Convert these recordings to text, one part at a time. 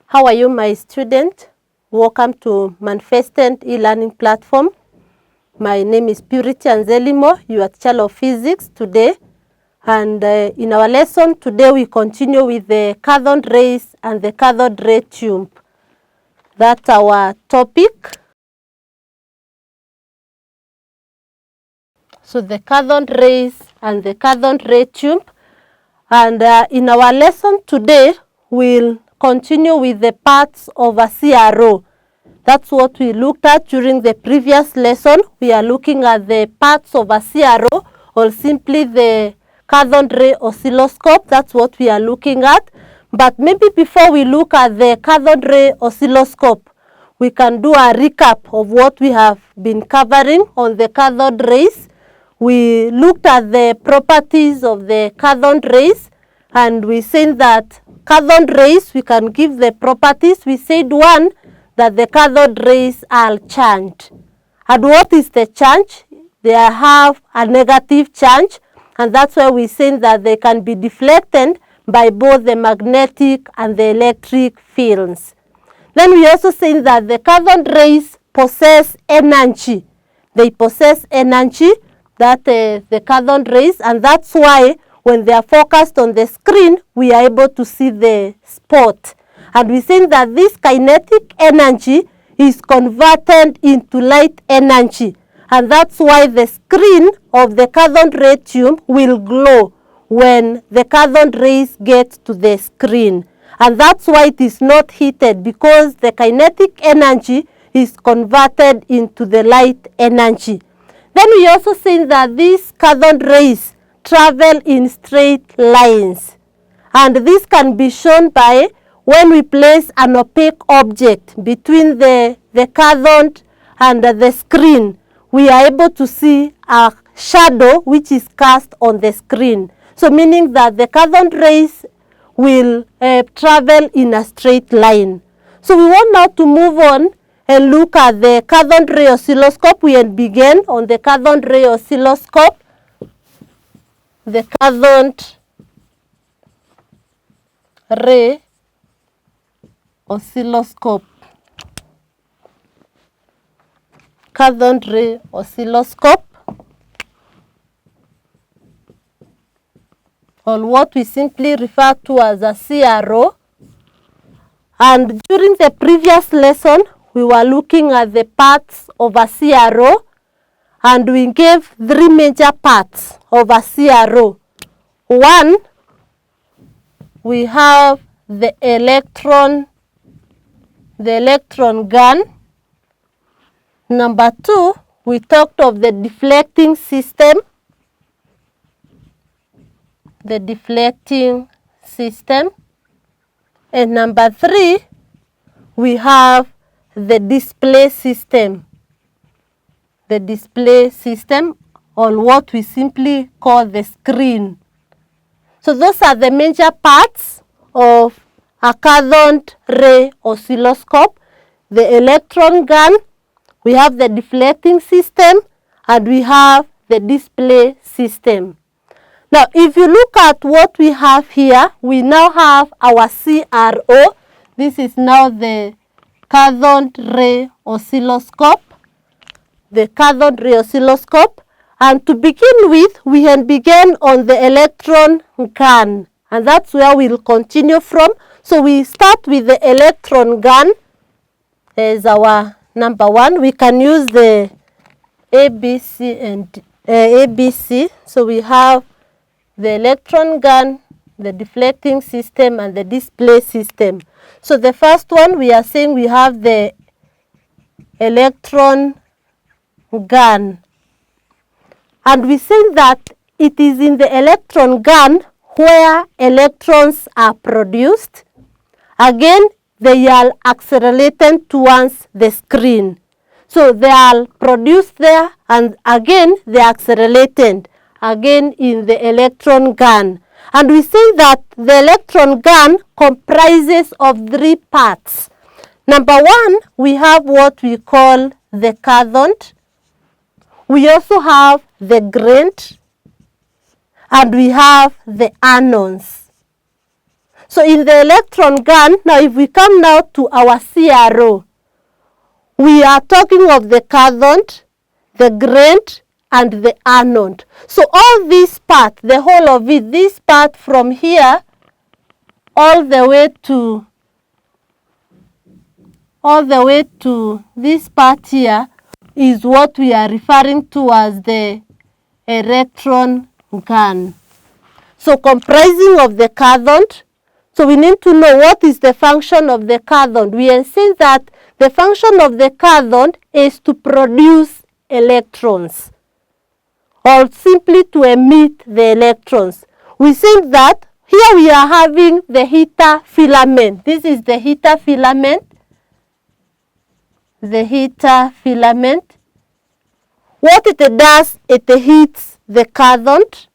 How are you, my student? Welcome to Manifestant e-learning platform. My name is Purity Anzelimo, your teacher of physics today. And in our lesson today, we continue with the cathode rays and the cathode ray tube. That's our topic. So the cathode rays and the cathode ray tube. And in our lesson today, we'll continue with the parts of a CRO. That's what we looked at during the previous lesson. We are looking at the parts of a CRO, or simply the cathode ray oscilloscope. That's what we are looking at. But maybe before we look at the cathode ray oscilloscope, we can do a recap of what we have been covering on the cathode rays. We looked at the properties of the cathode rays, and we said that cathode rays, we can give the properties. We said one, that the cathode rays are charged. And what is the charge? They have a negative charge, and that's why we say that they can be deflected by both the magnetic and the electric fields. Then we also say that the cathode rays possess energy. They possess energy, that the cathode rays, and that's why when they are focused on the screen, we are able to see the spot. And we think that this kinetic energy is converted into light energy. And that's why the screen of the cathode ray tube will glow when the cathode rays get to the screen. And that's why it is not heated, because the kinetic energy is converted into the light energy. Then we also think that these cathode rays travel in straight lines. And this can be shown by when we place an opaque object between the cathode and the screen. We are able to see a shadow which is cast on the screen. So meaning that the cathode rays will travel in a straight line. So we want now to move on and look at the cathode ray oscilloscope. We begin on the cathode ray oscilloscope. The cathode ray oscilloscope. Cathode ray oscilloscope, or what we simply refer to as a CRO. And during the previous lesson, we were looking at the parts of a CRO, and we gave three major parts of a CRO. One, we have the electron gun. Number two, we talked of the deflecting system. The deflecting system. And number three, we have the display system. The display system, or what we simply call the screen. So those are the major parts of a cathode ray oscilloscope. The electron gun, we have the deflecting system, and we have the display system. Now, if you look at what we have here, we now have our CRO. This is now the cathode ray oscilloscope. The cathode ray oscilloscope. And to begin with, we can begin on the electron gun. And that's where we'll continue from. So we start with the electron gun as our number one. We can use the ABC and ABC. So we have the electron gun, the deflecting system, and the display system. So the first one, we are saying we have the electron gun. And we say that it is in the electron gun where electrons are produced. Again, they are accelerated towards the screen. So they are produced there, and again they are accelerated again in the electron gun. And we say that the electron gun comprises of three parts. Number one, we have what we call the cathode. We also have the ground, and we have the anodes. So in the electron gun, now if we come now to our CRO, we are talking of the cathode, the ground, and the anode. So all this part, the whole of it, this part from here all the way to this part here is what we are referring to as the electron gun. So comprising of the cathode, so we need to know what is the function of the cathode. We are saying that the function of the cathode is to produce electrons or simply to emit the electrons. We think that here we are having the heater filament. This is the heater filament. The heater filament. What it does, it heats the cathode.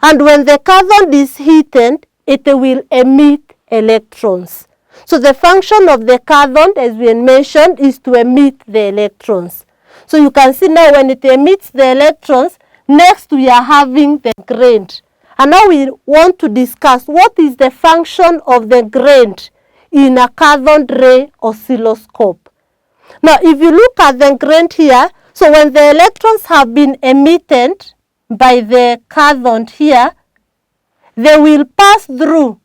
And when the cathode is heated, it will emit electrons. So the function of the cathode, as we mentioned, is to emit the electrons. So you can see now when it emits the electrons, next we are having the ground. And now we want to discuss what is the function of the ground in a cathode ray oscilloscope. Now if you look at the ground here, so when the electrons have been emitted by the cathode here, they will pass through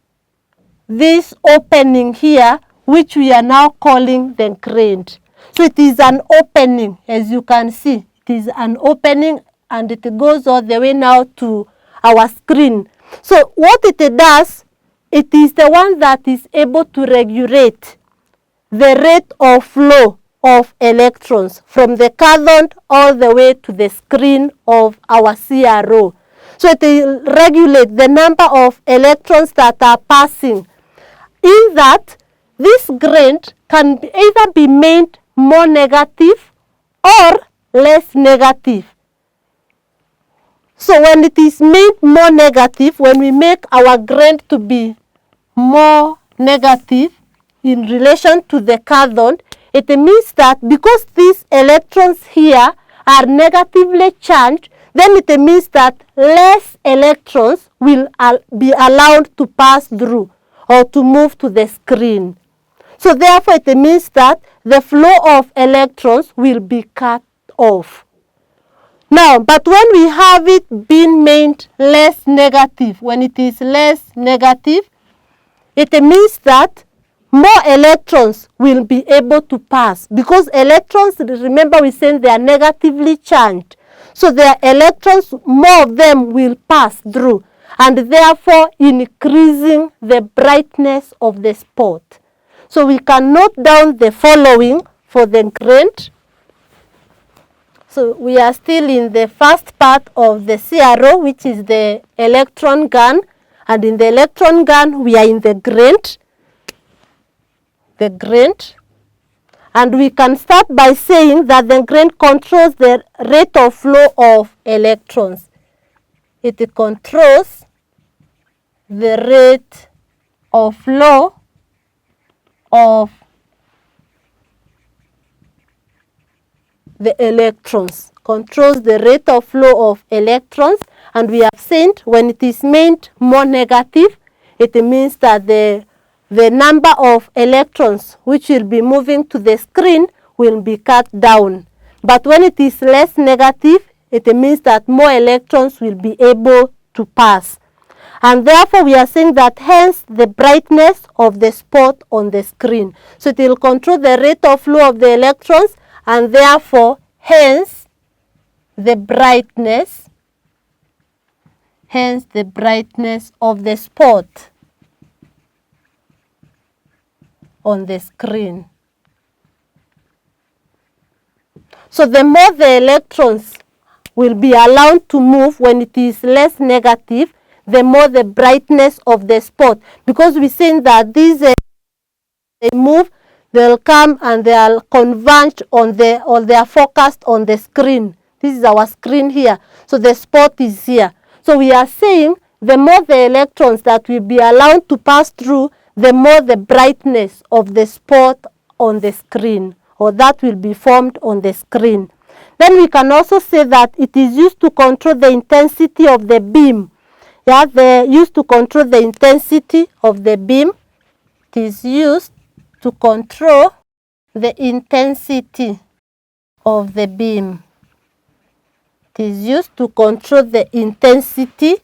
this opening here, which we are now calling the ground. So it is an opening, as you can see. It is an opening and it goes all the way now to our screen. So what it does, it is the one that is able to regulate the rate of flow of electrons from the cathode all the way to the screen of our CRO. So it will regulate the number of electrons that are passing. In that, this ground can either be made more negative or less negative. So when it is made more negative, when we make our ground to be more negative in relation to the cathode, it means that because these electrons here are negatively charged, then it means that less electrons will be allowed to pass through or to move to the screen. So therefore it means that the flow of electrons will be cut off. Now, but when we have it being made less negative, when it is less negative, it means that more electrons will be able to pass, because electrons, remember we said they are negatively charged. So their electrons, more of them will pass through, and therefore increasing the brightness of the spot. So we can note down the following for the ground. So we are still in the first part of the CRO, which is the electron gun. And in the electron gun, we are in the ground. The ground. And we can start by saying that the ground controls the rate of flow of electrons. It controls the rate of flow of the electrons, controls the rate of flow of electrons. And we have seen when it is made more negative, it means that the number of electrons which will be moving to the screen will be cut down. But when it is less negative, it means that more electrons will be able to pass. And therefore we are saying that hence the brightness of the spot on the screen. So it will control the rate of flow of the electrons, and therefore hence the brightness of the spot on the screen. So the more the electrons will be allowed to move when it is less negative, the more the brightness of the spot. Because we're saying that these they move, they'll come and they'll converge on the, or they are focused on the screen. This is our screen here. So the spot is here. So we are saying the more the electrons that will be allowed to pass through, the more the brightness of the spot on the screen, or that will be formed on the screen. Then we can also say that it is used to control the intensity of the beam Yeah, they're used to control the intensity of the beam. It is used to control the intensity of the beam. It is used to control the intensity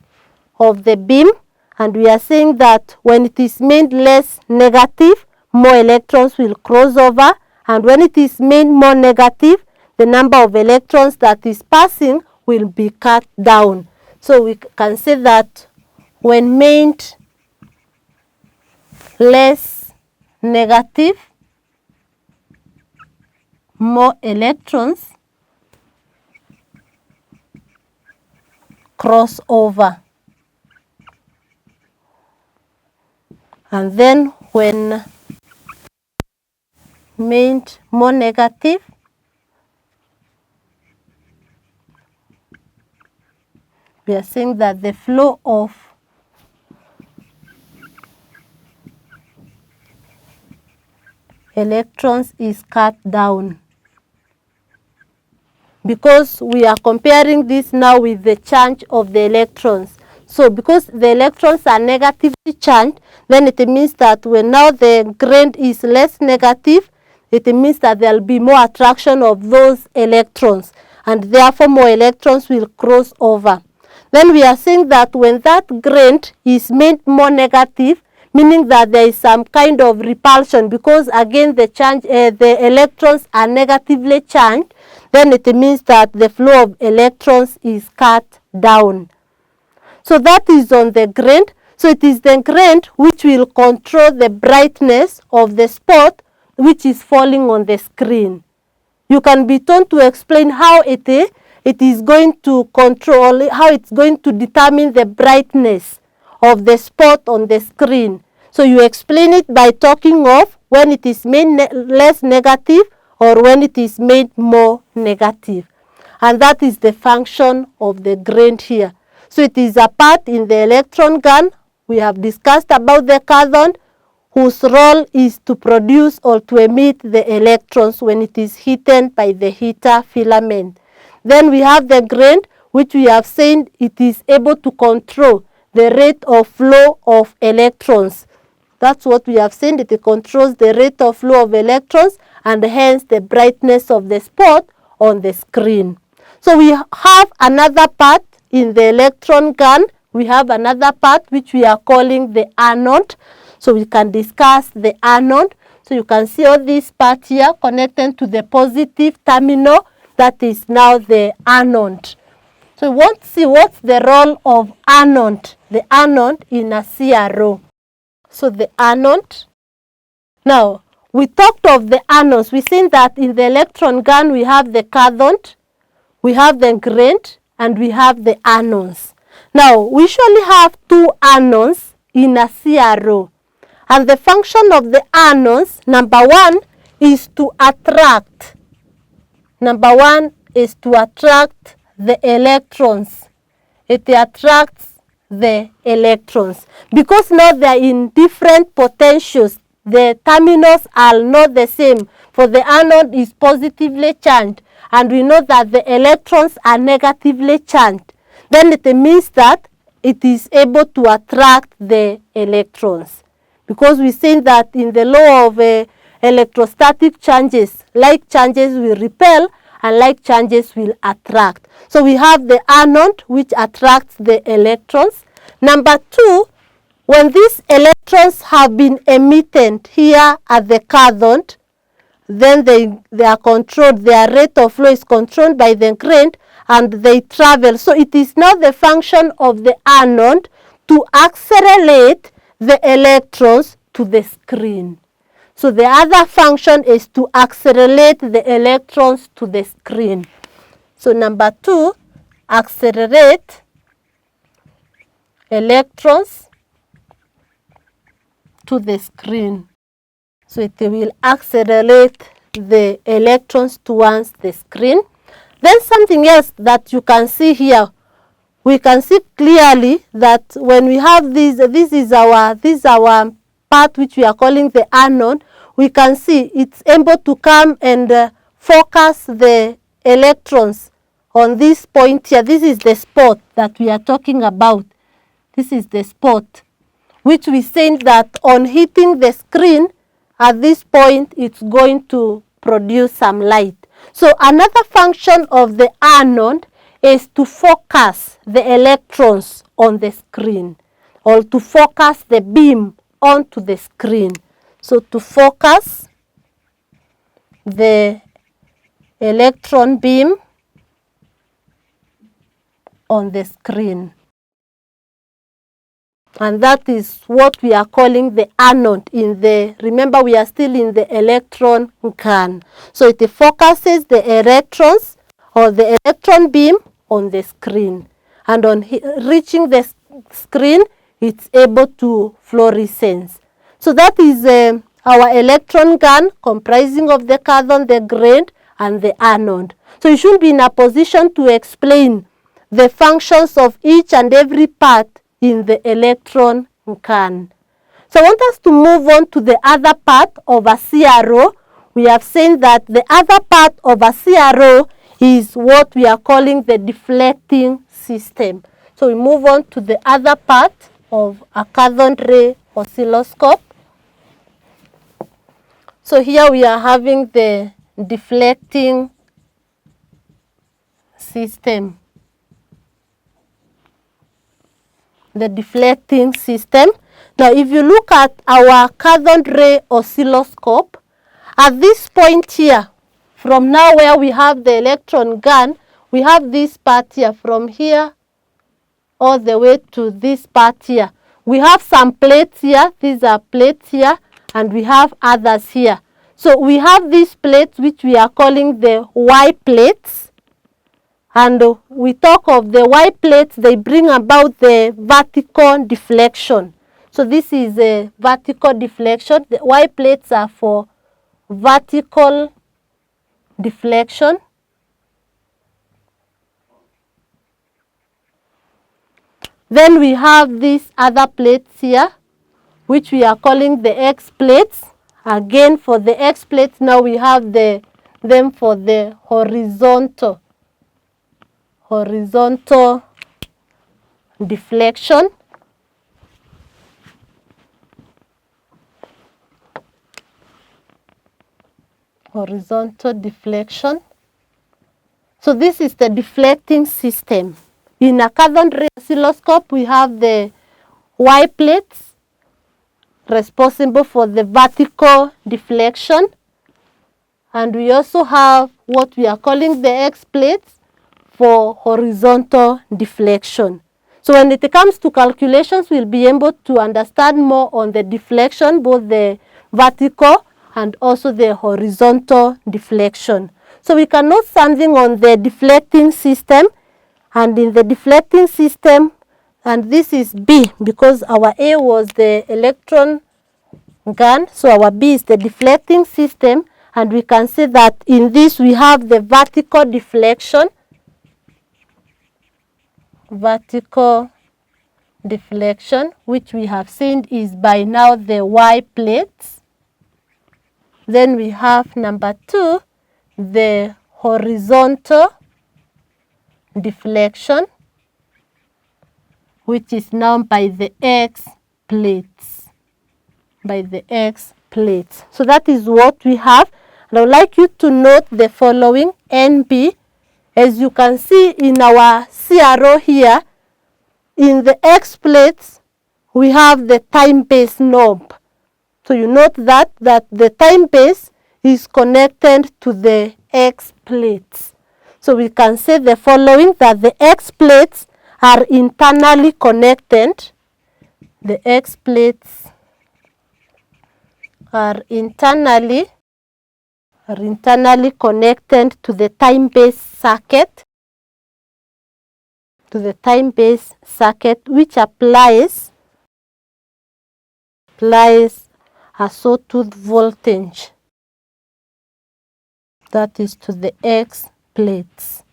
of the beam, and we are saying that when it is made less negative, more electrons will cross over, and when it is made more negative, the number of electrons that is passing will be cut down. So we can say that when made less negative, more electrons cross over. And then when made more negative, we are saying that the flow of electrons is cut down. Because we are comparing this now with the charge of the electrons. So because the electrons are negatively charged, then it means that when now the grain is less negative, it means that there will be more attraction of those electrons, and therefore more electrons will cross over. Then we are saying that when that grain is made more negative, meaning that there is some kind of repulsion, because again the electrons are negatively charged, then it means that the flow of electrons is cut down. So that is on the grain. So it is the grain which will control the brightness of the spot which is falling on the screen. You can be told to explain how it is going to control, how it's going to determine the brightness of the spot on the screen. So you explain it by talking of when it is made less negative or when it is made more negative. And that is the function of the grain here. So it is a part in the electron gun. We have discussed about the cathode, whose role is to produce or to emit the electrons when it is heated by the heater filament. Then we have the grain, which we have said it is able to control the rate of flow of electrons. That's what we have said, it controls the rate of flow of electrons and hence the brightness of the spot on the screen. So we have another part in the electron gun. We have another part which we are calling the anode. So we can discuss the anode. So you can see all this part here connected to the positive terminal, that is now the anode. So we want to see what's the role of anode, the anode in a CRO. So the anode. Now we talked of the anodes. We seen that in the electron gun we have the cathode, we have the grain, and we have the anodes. Now we usually have two anodes in a CRO. And the function of the anodes, number one, is to attract. Number one is to attract the electrons. It attracts the electrons. Because now they are in different potentials, the terminals are not the same. For the anode is positively charged, and we know that the electrons are negatively charged. Then it means that it is able to attract the electrons. Because we say that in the law of electrostatic changes, like changes will repel and like changes will attract. So we have the anode which attracts the electrons. Number two, when these electrons have been emitted here at the cathode, then they are controlled, their rate of flow is controlled by the grain and they travel. So it is now the function of the anode to accelerate the electrons to the screen. So the other function is to accelerate the electrons to the screen. So number two, accelerate electrons to the screen. So it will accelerate the electrons towards the screen. Then something else that you can see here, we can see clearly that when we have this is our part which we are calling the anode. We can see it's able to come and focus the electrons on this point here. This is the spot that we are talking about. This is the spot, which we said that on hitting the screen, at this point, it's going to produce some light. So another function of the anode is to focus the electrons on the screen, or to focus the beam onto the screen. So to focus the electron beam on the screen. And that is what we are calling the anode in the, remember we are still in the electron gun. So it focuses the electrons or the electron beam on the screen. And on reaching the screen, it's able to fluorescence. So that is our electron gun comprising of the cathode, the grid, and the anode. So you should be in a position to explain the functions of each and every part in the electron gun. So I want us to move on to the other part of a CRO. We have seen that the other part of a CRO is what we are calling the deflecting system. So we move on to the other part of a cathode ray oscilloscope. So here we are having the deflecting system. The deflecting system. Now if you look at our cathode ray oscilloscope, at this point here, from now where we have the electron gun, we have this part here, from here all the way to this part here. We have some plates here, these are plates here, and we have others here. So we have these plates which we are calling the Y plates. And we talk of the Y plates, they bring about the vertical deflection. So this is a vertical deflection. The Y plates are for vertical deflection. Then we have these other plates here, which we are calling the X plates. Again, for the X plates, now we have them for the horizontal deflection. Horizontal deflection. So this is the deflecting system. In a cathode ray oscilloscope, we have the Y plates responsible for the vertical deflection, and we also have what we are calling the X plates for horizontal deflection. So when it comes to calculations, we'll be able to understand more on the deflection, both the vertical and also the horizontal deflection. So we can note something on the deflecting system, and in the deflecting system, and this is B because our A was the electron gun, so our B is the deflecting system, and we can see that in this we have the vertical deflection. Vertical deflection, which we have seen is by now the Y plates. Then we have number 2, the horizontal deflection, which is now by the X plates. By the X plates. So that is what we have. And I would like you to note the following NB. As you can see in our CRO here, in the X plates, we have the time-base knob. So you note that the time base is connected to the X plates. So we can say the following, that the X plates are internally connected. The X plates are internally connected to the time-base circuit. To the time-base circuit, which applies a sawtooth voltage, that is to the X plates.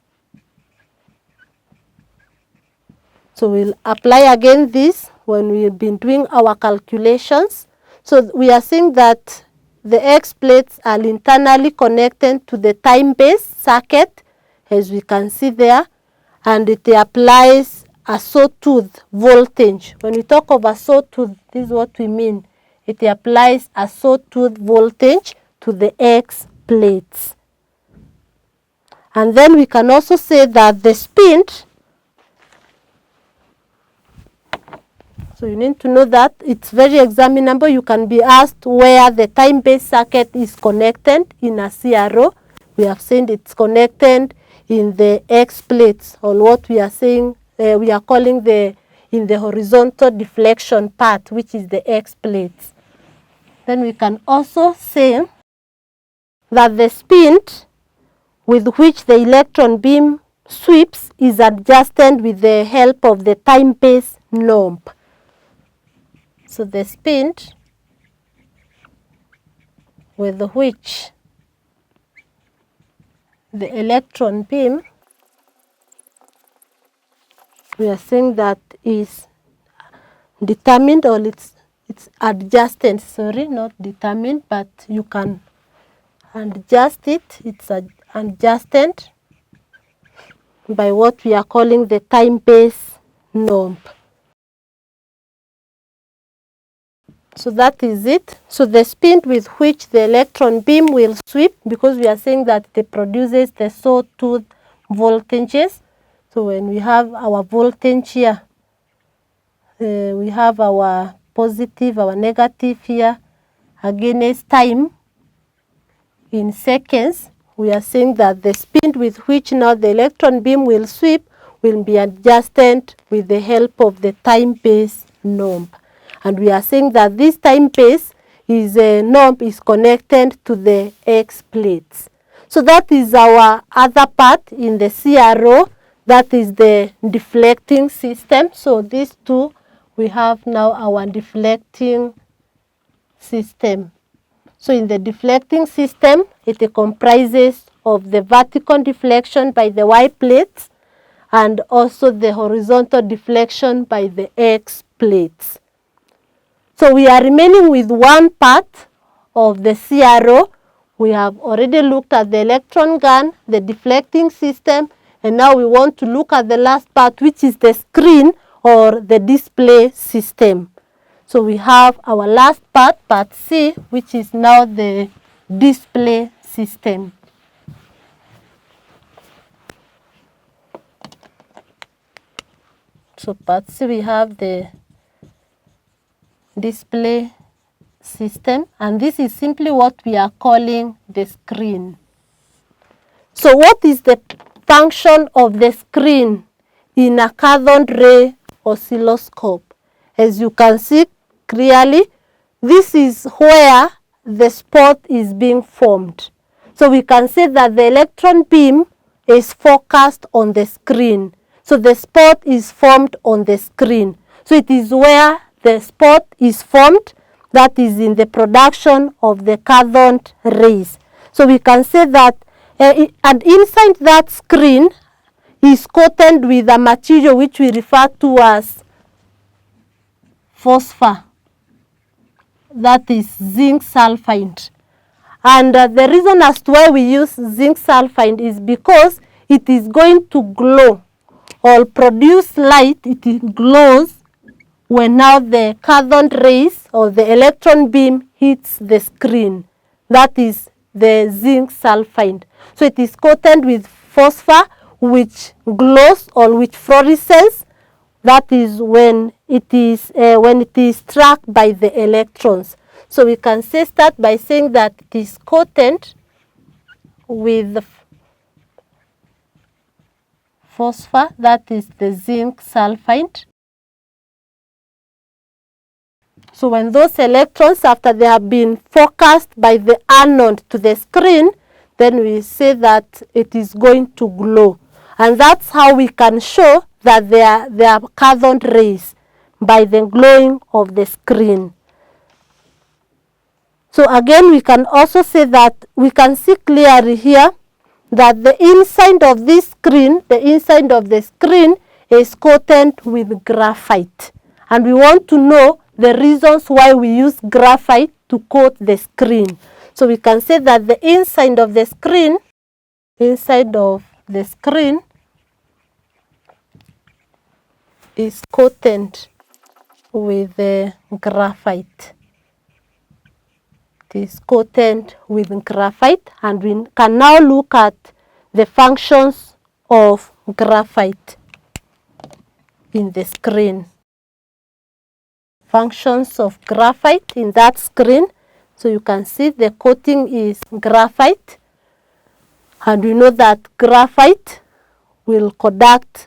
So we'll apply again this when we've been doing our calculations. So we are seeing that the X plates are internally connected to the time-base circuit, as we can see there, and it applies a sawtooth voltage. When we talk of a sawtooth, this is what we mean. It applies a sawtooth voltage to the X plates. And then we can also say that the spin, so you need to know that it's very examinable. You can be asked where the time-based circuit is connected in a CRO. We have seen it's connected in the X plates, on what we are saying, we are calling in the horizontal deflection part, which is the X plates. Then we can also say that the spin with which the electron beam sweeps is adjusted with the help of the time-based knob. So the spin with which the electron beam, we are saying that is determined, or it's adjusted, sorry, not determined, but you can adjust it. It's adjusted by what we are calling the time-based knob. So that is it. So the speed with which the electron beam will sweep, because we are saying that it produces the sawtooth voltages. So when we have our voltage here, we have our positive, our negative here, against time in seconds. We are saying that the speed with which now the electron beam will sweep will be adjusted with the help of the time-based knob. And we are saying that this time-based knob is connected to the X plates. So that is our other part in the CRO, that is the deflecting system. So these two, we have now our deflecting system. So in the deflecting system, it comprises of the vertical deflection by the Y plates and also the horizontal deflection by the X plates. So we are remaining with one part of the CRO. We have already looked at the electron gun, the deflecting system, and now we want to look at the last part, which is the screen or the display system. So we have our last part, part C, which is now the display system. So part C, we have the display system, and this is simply what we are calling the screen. So what is the function of the screen in a cathode ray oscilloscope? As you can see clearly, this is where the spot is being formed. So we can say that the electron beam is focused on the screen. So the spot is formed on the screen. So it is where the spot is formed, that is in the production of the cathode rays. So we can say that and inside that screen is coated with a material which we refer to as phosphor, that is zinc sulfide. And the reason as to why we use zinc sulfide is because it is going to glow or produce light. It glows when now the cathode rays or the electron beam hits the screen. That is the zinc sulfide. So it is coated with phosphor which glows or which fluoresces. That is when it is struck by the electrons. So we can start by saying that it is coated with phosphor, that is the zinc sulfide. So when those electrons, after they have been focused by the anode to the screen, then we say that it is going to glow. And that's how we can show that they are cathode rays, by the glowing of the screen. So again, we can also say that we can see clearly here that the inside of this screen, the inside of the screen is coated with graphite. And we want to know the reasons why we use graphite to coat the screen. So we can say that the inside of the screen, is coated with graphite. It is coated with graphite, and we can now look at the functions of graphite in the screen. Functions of graphite in that screen. So you can see the coating is graphite, and we know that graphite will conduct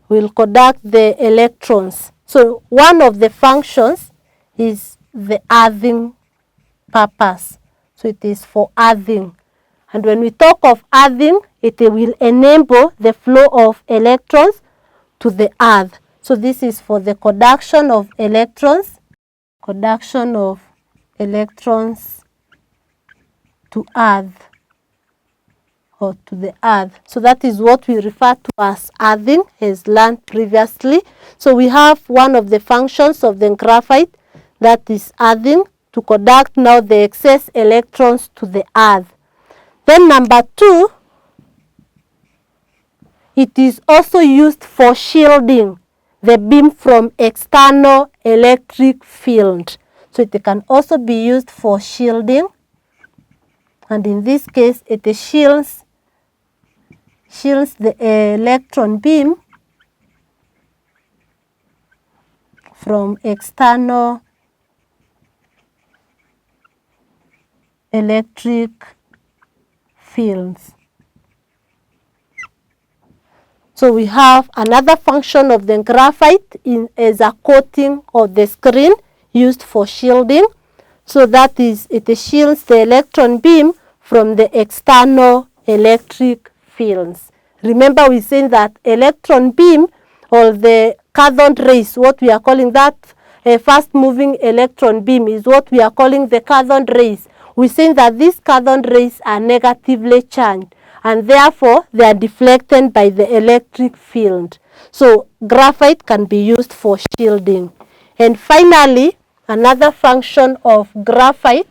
the electrons. So one of the functions is the earthing purpose. So it is for earthing. And when we talk of earthing, it will enable the flow of electrons to the earth. So this is for the conduction of electrons to earth, or to the earth. So that is what we refer to as earthing, as learned previously. So we have one of the functions of the graphite, that is earthing, to conduct now the excess electrons to the earth. Then number 2, it is also used for shielding the beam from external electric field. So it can also be used for shielding, and in this case it shields the electron beam from external electric fields. So we have another function of the graphite as a coating of the screen used for shielding. So that is, it shields the electron beam from the external electric fields. Remember, we said that electron beam, or the cathode rays, what we are calling that fast moving electron beam, is what we are calling the cathode rays. We say that these cathode rays are negatively charged, and therefore they are deflected by the electric field. So graphite can be used for shielding. And finally, another function of graphite,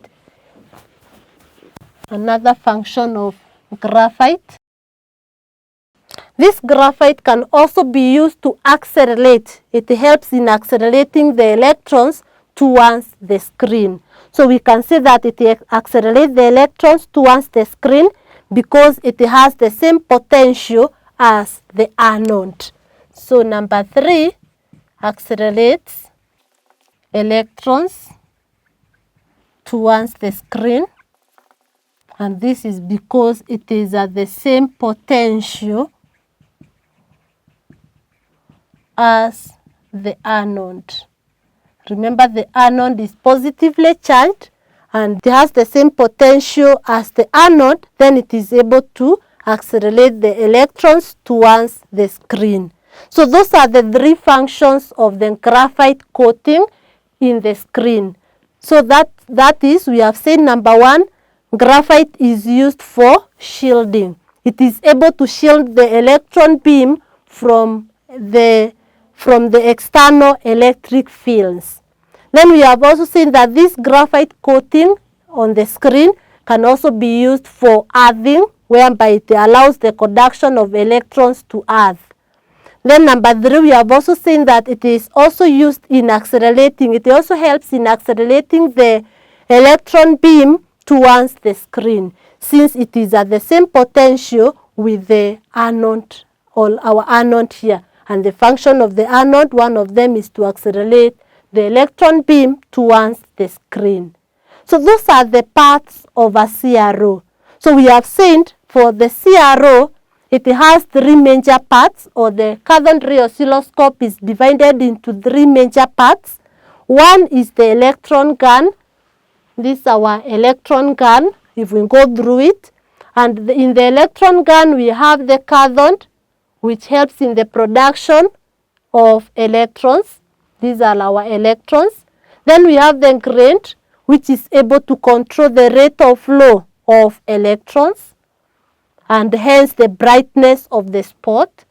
this graphite can also be used to accelerate. It helps in accelerating the electrons towards the screen. So we can say that it accelerates the electrons towards the screen because it has the same potential as the anode. So number 3 accelerates electrons towards the screen, and this is because it is at the same potential as the anode. Remember, the anode is positively charged and it has the same potential as the anode, then it is able to accelerate the electrons towards the screen. So those are the 3 functions of the graphite coating in the screen. So that is, we have said number 1, graphite is used for shielding. It is able to shield the electron beam from the external electric fields. Then we have also seen that this graphite coating on the screen can also be used for earthing, whereby it allows the conduction of electrons to earth. Then number 3, we have also seen that it is also used in accelerating. It also helps in accelerating the electron beam towards the screen, since it is at the same potential with the anode, or our anode here. And the function of the anode, one of them is to accelerate the electron beam towards the screen. So those are the parts of a CRO. So we have said for the CRO, it has 3 major parts, or the Cathode Ray Oscilloscope is divided into 3 major parts. One is the electron gun. This is our electron gun, if we go through it. And in the electron gun, we have the cathode, which helps in the production of electrons. These are our electrons. Then we have the grid, which is able to control the rate of flow of electrons, and hence the brightness of the spot.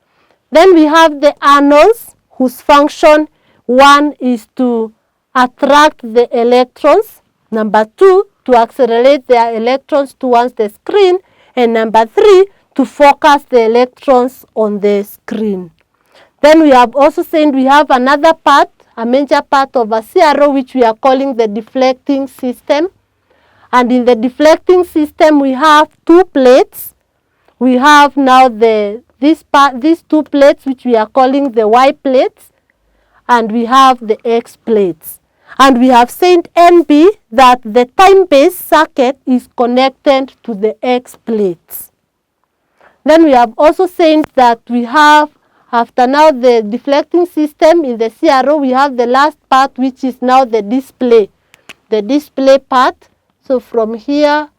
Then we have the anodes, whose function, 1 is to attract the electrons, number 2 to accelerate the electrons towards the screen, and number 3 to focus the electrons on the screen. Then we have also said we have another part, a major part of a CRO, which we are calling the deflecting system. And in the deflecting system, we have two plates. We have now these two plates, which we are calling the Y plates, and we have the X plates. And we have said NB that the time-based circuit is connected to the X plates. Then we have also said that we have, after now the deflecting system in the CRO, we have the last part, which is now the display part. So from here,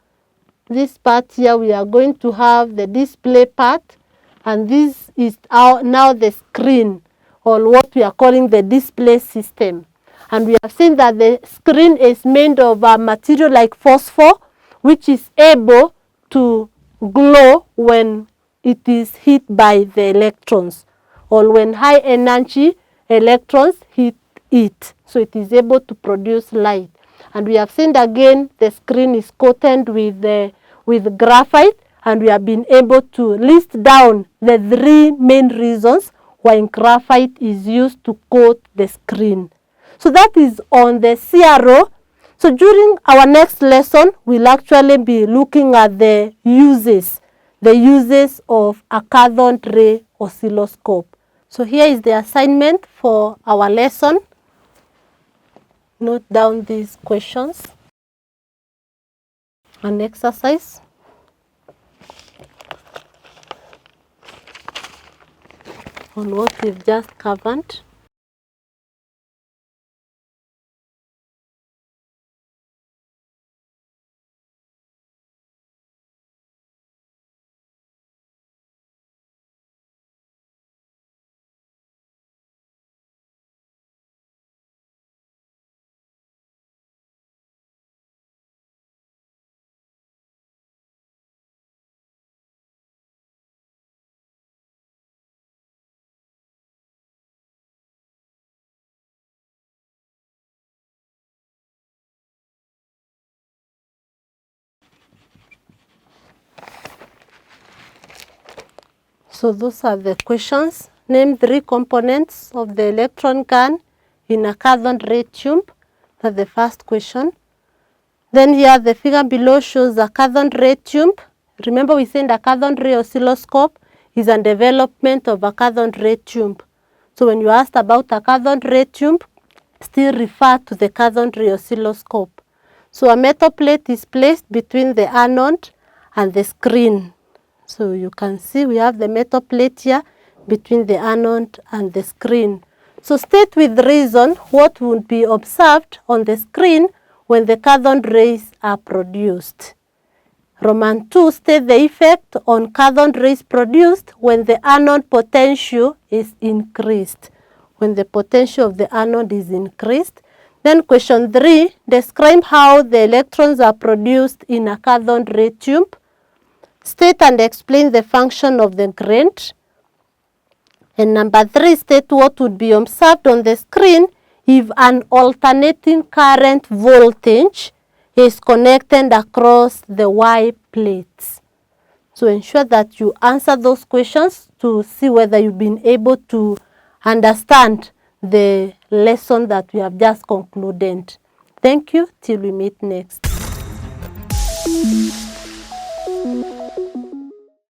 this part here, we are going to have the display part, and this is now the screen, or what we are calling the display system. And we have seen that the screen is made of a material like phosphor, which is able to glow when it is hit by the electrons, or when high energy electrons hit it. So it is able to produce light. And we have seen again the screen is coated with graphite, and we have been able to list down the three main reasons why graphite is used to coat the screen. So that is on the CRO. So during our next lesson, we'll actually be looking at the uses of a cathode ray oscilloscope. So here is the assignment for our lesson. Note down these questions. An exercise. On what we've just covered. So those are the questions. Name three components of the electron gun in a cathode ray tube. That's the first question. Then here the figure below shows a cathode ray tube. Remember we said a cathode ray oscilloscope is a development of a cathode ray tube. So when you asked about a cathode ray tube, still refer to the cathode ray oscilloscope. So a metal plate is placed between the anode and the screen. So you can see we have the metal plate here between the anode and the screen. So state with reason what would be observed on the screen when the cathode rays are produced. Roman 2, state the effect on cathode rays produced when the anode potential is increased. When the potential of the anode is increased. Then question 3, describe how the electrons are produced in a cathode ray tube. State and explain the function of the grid. And number 3, state what would be observed on the screen if an alternating current voltage is connected across the Y plates. So ensure that you answer those questions to see whether you've been able to understand the lesson that we have just concluded. Thank you. Till we meet next.